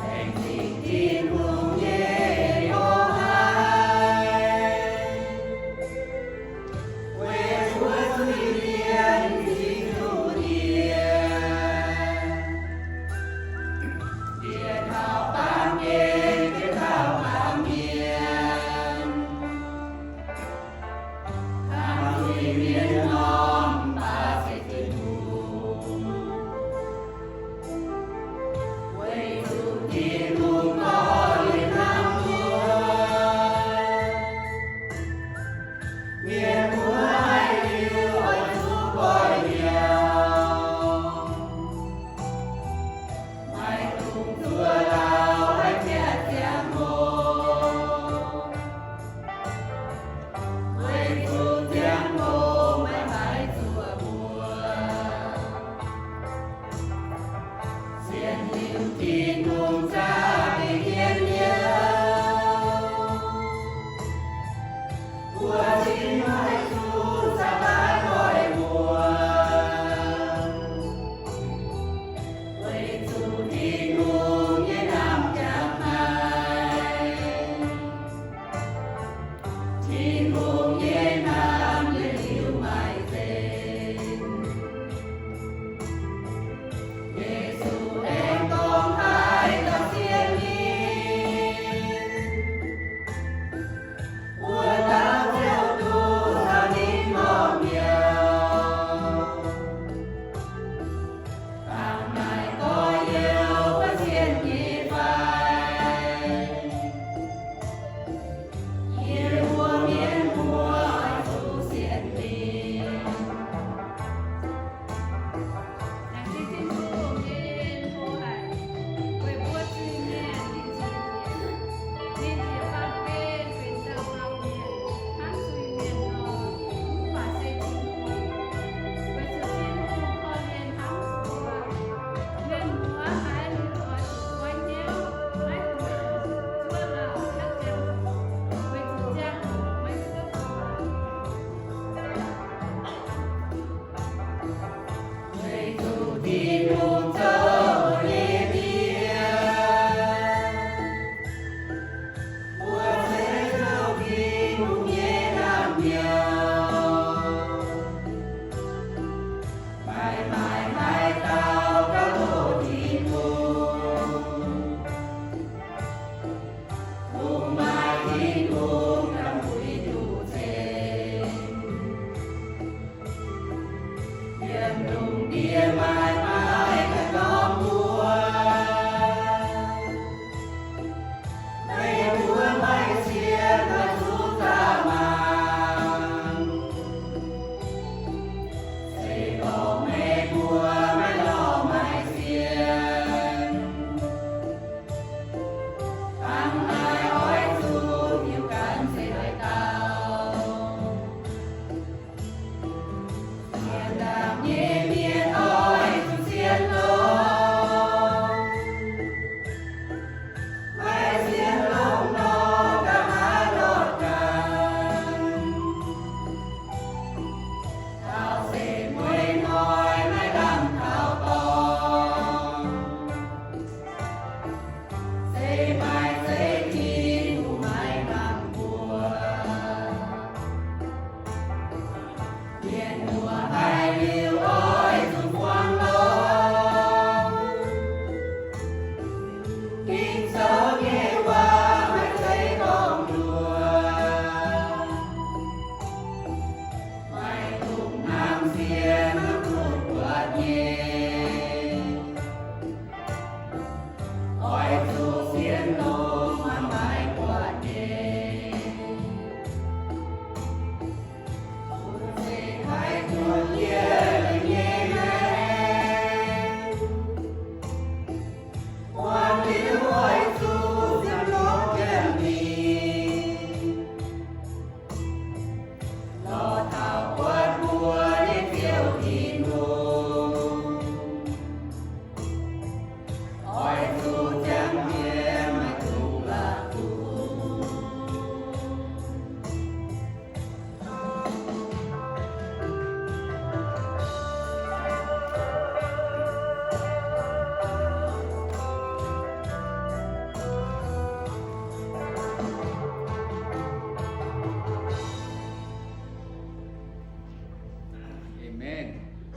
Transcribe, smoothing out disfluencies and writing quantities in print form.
Lệnh Thịnh Thiên Vương Giê-hô-va, quê Chúa Thủy Tiên Chính Thủ Điện, Điện Thảo Tam Nhiên Kết Thảo Tam Nhiên, Tham Thủy Miên Ngon Ba Sẽ Thiên Thủ, quê Chúa Thiên Vương Có Liên Nam Miền Múa Hai Lưu Ôi Chúa Cõi Nhiều, Mai Tung Thua Lao Hai Kẹt Giang Hồ, quê Chúa Giang Hồ Mãi Mãi Chùa Mùa, Diên Hữu Thiên